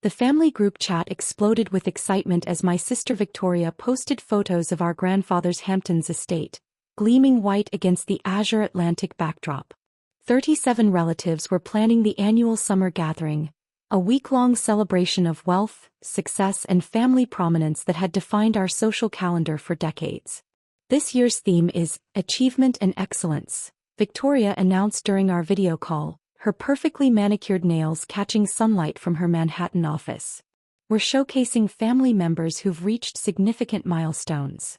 The family group chat exploded with excitement as my sister Victoria posted photos of our grandfather's Hamptons estate, gleaming white against the azure Atlantic backdrop. 37 relatives were planning the annual summer gathering, a week-long celebration of wealth, success and family prominence that had defined our social calendar for decades. This year's theme is Achievement and Excellence, Victoria announced during our video call, her perfectly manicured nails catching sunlight from her Manhattan office. We're showcasing family members who've reached significant milestones.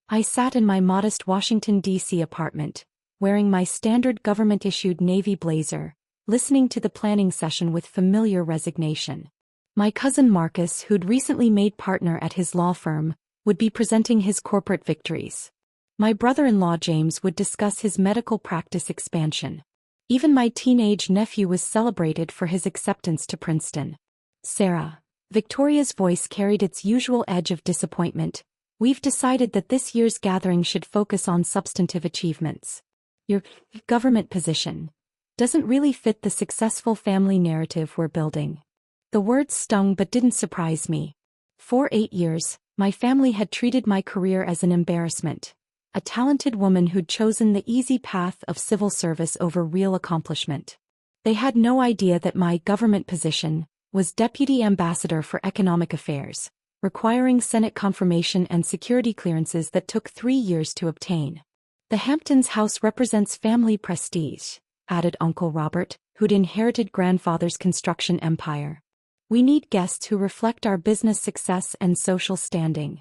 I sat in my modest Washington, D.C. apartment, wearing my standard government-issued navy blazer, listening to the planning session with familiar resignation. My cousin Marcus, who'd recently made partner at his law firm, would be presenting his corporate victories. My brother-in-law James would discuss his medical practice expansion. Even my teenage nephew was celebrated for his acceptance to Princeton. Sarah. Victoria's voice carried its usual edge of disappointment. We've decided that this year's gathering should focus on substantive achievements. Your government position doesn't really fit the successful family narrative we're building. The words stung but didn't surprise me. For 8 years, my family had treated my career as an embarrassment. A talented woman who'd chosen the easy path of civil service over real accomplishment. They had no idea that my government position was Deputy Ambassador for Economic Affairs, requiring Senate confirmation and security clearances that took 3 years to obtain. The Hamptons house represents family prestige, added Uncle Robert, who'd inherited grandfather's construction empire. We need guests who reflect our business success and social standing.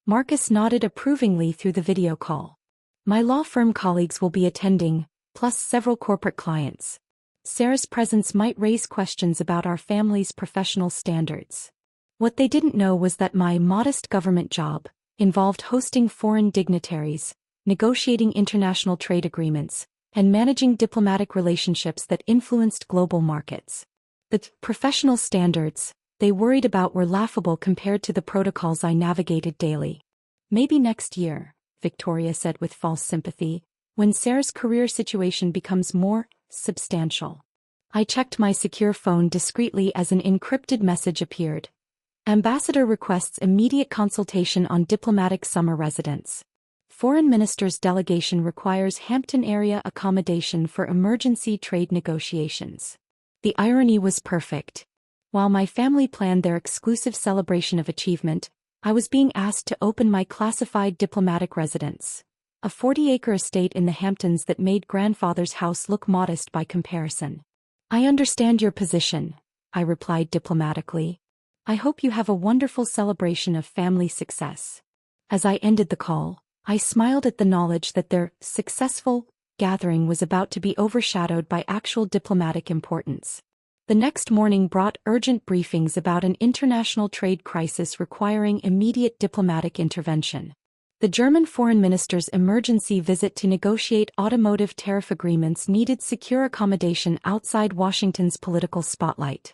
Marcus nodded approvingly through the video call. My law firm colleagues will be attending, plus several corporate clients. Sarah's presence might raise questions about our family's professional standards. What they didn't know was that my modest government job involved hosting foreign dignitaries, negotiating international trade agreements, and managing diplomatic relationships that influenced global markets. The professional standards they worried about were laughable compared to the protocols I navigated daily. Maybe next year, Victoria said with false sympathy, when Sarah's career situation becomes more substantial. I checked my secure phone discreetly as an encrypted message appeared. Ambassador requests immediate consultation on diplomatic summer residence. Foreign Minister's delegation requires Hampton area accommodation for emergency trade negotiations. The irony was perfect. While my family planned their exclusive celebration of achievement, I was being asked to open my classified diplomatic residence, a 40-acre estate in the Hamptons that made grandfather's house look modest by comparison. I understand your position, I replied diplomatically. I hope you have a wonderful celebration of family success. As I ended the call, I smiled at the knowledge that their successful gathering was about to be overshadowed by actual diplomatic importance. The next morning brought urgent briefings about an international trade crisis requiring immediate diplomatic intervention. The German foreign minister's emergency visit to negotiate automotive tariff agreements needed secure accommodation outside Washington's political spotlight.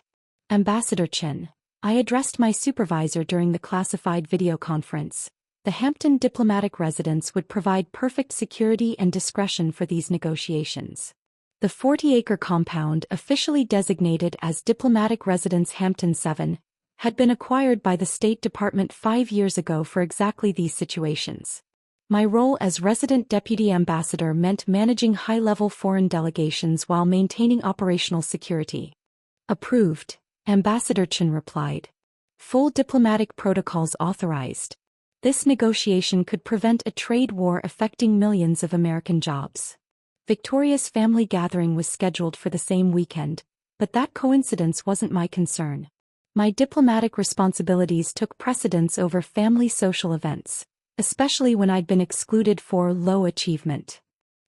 Ambassador Chin, I addressed my supervisor during the classified video conference. The Hampton diplomatic residence would provide perfect security and discretion for these negotiations. The 40-acre compound, officially designated as Diplomatic Residence Hampton 7, had been acquired by the State Department 5 years ago for exactly these situations. My role as resident deputy ambassador meant managing high-level foreign delegations while maintaining operational security. Approved, Ambassador Chin replied. Full diplomatic protocols authorized. This negotiation could prevent a trade war affecting millions of American jobs. Victoria's family gathering was scheduled for the same weekend, but that coincidence wasn't my concern. My diplomatic responsibilities took precedence over family social events, especially when I'd been excluded for low achievement.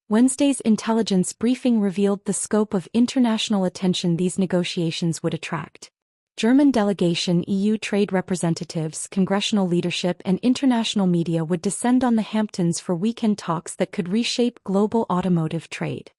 Wednesday's intelligence briefing revealed the scope of international attention these negotiations would attract. German delegation, EU trade representatives, congressional leadership and international media would descend on the Hamptons for weekend talks that could reshape global automotive trade.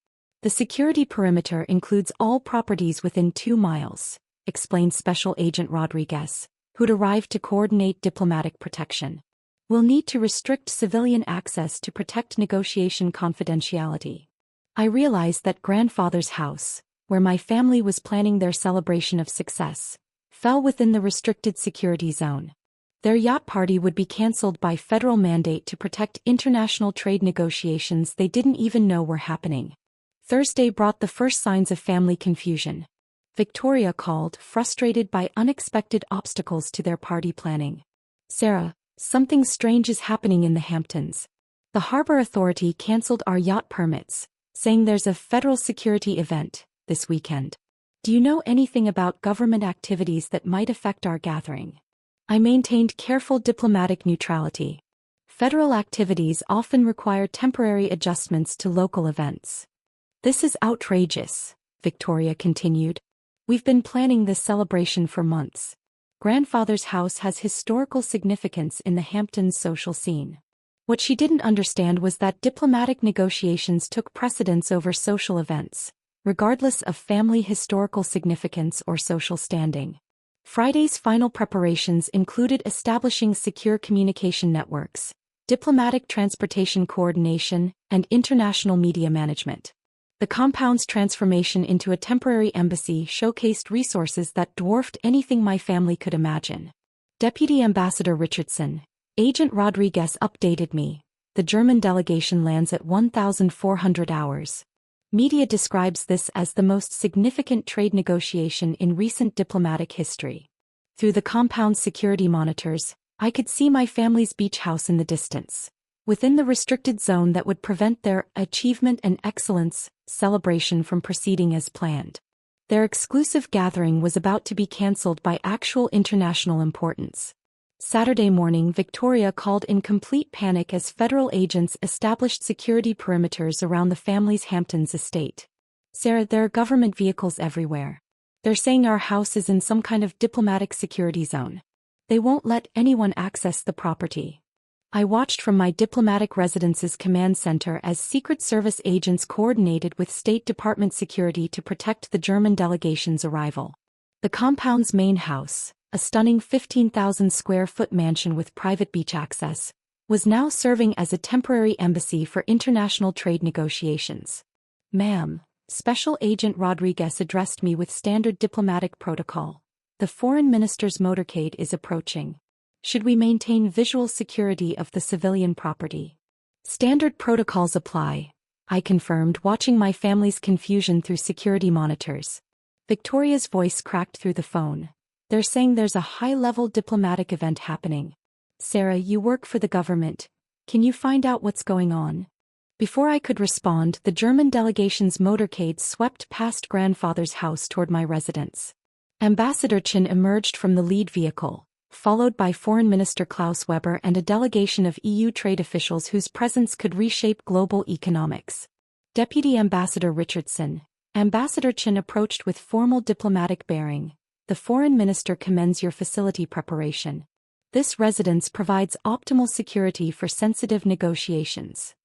The security perimeter includes all properties within 2 miles, explained Special Agent Rodriguez, who'd arrived to coordinate diplomatic protection. We'll need to restrict civilian access to protect negotiation confidentiality. I realized that grandfather's house, where my family was planning their celebration of success, fell within the restricted security zone. Their yacht party would be cancelled by federal mandate to protect international trade negotiations they didn't even know were happening. Thursday brought the first signs of family confusion. Victoria called, frustrated by unexpected obstacles to their party planning. "Sarah, something strange is happening in the Hamptons. The Harbor Authority cancelled our yacht permits, saying there's a federal security event this weekend. Do you know anything about government activities that might affect our gathering?" I maintained careful diplomatic neutrality. Federal activities often require temporary adjustments to local events. "This is outrageous," Victoria continued. "We've been planning this celebration for months. Grandfather's house has historical significance in the Hamptons social scene." What she didn't understand was that diplomatic negotiations took precedence over social events, regardless of family historical significance or social standing. Friday's final preparations included establishing secure communication networks, diplomatic transportation coordination, and international media management. The compound's transformation into a temporary embassy showcased resources that dwarfed anything my family could imagine. Deputy Ambassador Richardson, Agent Rodriguez updated me. The German delegation lands at 1,400 hours. Media describes this as the most significant trade negotiation in recent diplomatic history. Through the compound's security monitors, I could see my family's beach house in the distance, within the restricted zone that would prevent their achievement and excellence celebration from proceeding as planned. Their exclusive gathering was about to be cancelled by actual international importance. Saturday morning, Victoria called in complete panic as federal agents established security perimeters around the family's Hamptons estate. "Sarah, there are government vehicles everywhere. They're saying our house is in some kind of diplomatic security zone. They won't let anyone access the property." I watched from my diplomatic residence's command center as Secret Service agents coordinated with State Department security to protect the German delegation's arrival. The compound's main house, a stunning 15,000-square-foot mansion with private beach access, was now serving as a temporary embassy for international trade negotiations. "Ma'am," Special Agent Rodriguez addressed me with standard diplomatic protocol. "The foreign minister's motorcade is approaching. Should we maintain visual security of the civilian property?" "Standard protocols apply," I confirmed, watching my family's confusion through security monitors. Victoria's voice cracked through the phone. "They're saying there's a high-level diplomatic event happening. Sarah, you work for the government. Can you find out what's going on?" Before I could respond, the German delegation's motorcade swept past grandfather's house toward my residence. Ambassador Chin emerged from the lead vehicle, followed by Foreign Minister Klaus Weber and a delegation of EU trade officials whose presence could reshape global economics. Deputy Ambassador Richardson, Ambassador Chin approached with formal diplomatic bearing. "The Foreign Minister commends your facility preparation. This residence provides optimal security for sensitive negotiations."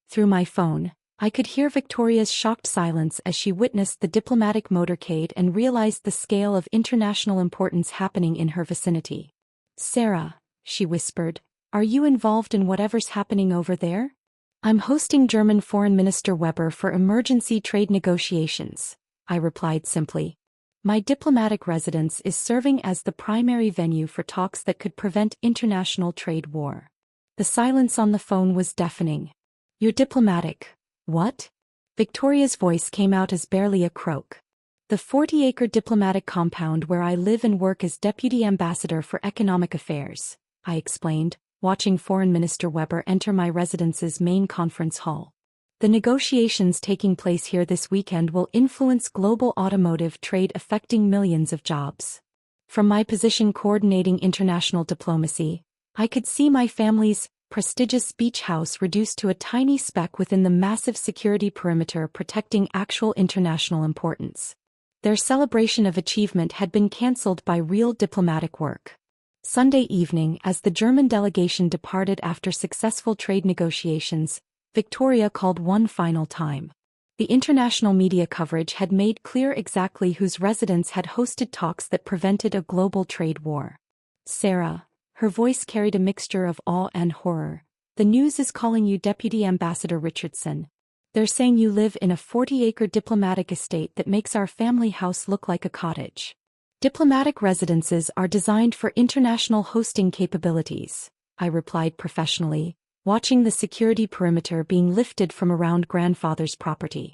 Through my phone, I could hear Victoria's shocked silence as she witnessed the diplomatic motorcade and realized the scale of international importance happening in her vicinity. "Sarah," she whispered, "are you involved in whatever's happening over there?" "I'm hosting German Foreign Minister Weber for emergency trade negotiations," I replied simply. "My diplomatic residence is serving as the primary venue for talks that could prevent international trade war." The silence on the phone was deafening. "You're diplomatic. What?" Victoria's voice came out as barely a croak. "The 40-acre diplomatic compound where I live and work as Deputy Ambassador for Economic Affairs," I explained, watching Foreign Minister Weber enter my residence's main conference hall. "The negotiations taking place here this weekend will influence global automotive trade affecting millions of jobs." From my position coordinating international diplomacy, I could see my family's prestigious beach house reduced to a tiny speck within the massive security perimeter protecting actual international importance. Their celebration of achievement had been cancelled by real diplomatic work. Sunday evening, as the German delegation departed after successful trade negotiations, Victoria called one final time. The international media coverage had made clear exactly whose residence had hosted talks that prevented a global trade war. "Sarah," her voice carried a mixture of awe and horror, "the news is calling you Deputy Ambassador Richardson. They're saying you live in a 40-acre diplomatic estate that makes our family house look like a cottage." Diplomatic residences are designed for international hosting capabilities, I replied professionally, watching the security perimeter being lifted from around grandfather's property.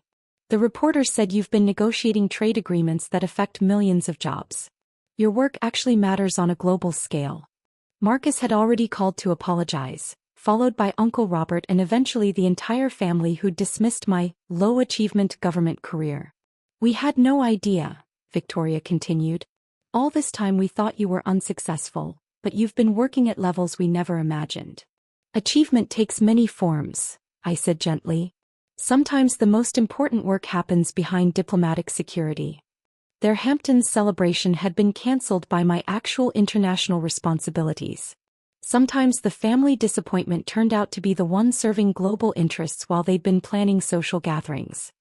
The reporter said you've been negotiating trade agreements that affect millions of jobs. Your work actually matters on a global scale. Marcus had already called to apologize, followed by Uncle Robert and eventually the entire family who'd dismissed my low-achievement government career. We had no idea, Victoria continued. All this time we thought you were unsuccessful, but you've been working at levels we never imagined. Achievement takes many forms, I said gently. Sometimes the most important work happens behind diplomatic security. Their Hamptons celebration had been cancelled by my actual international responsibilities. Sometimes the family disappointment turned out to be the one serving global interests while they'd been planning social gatherings.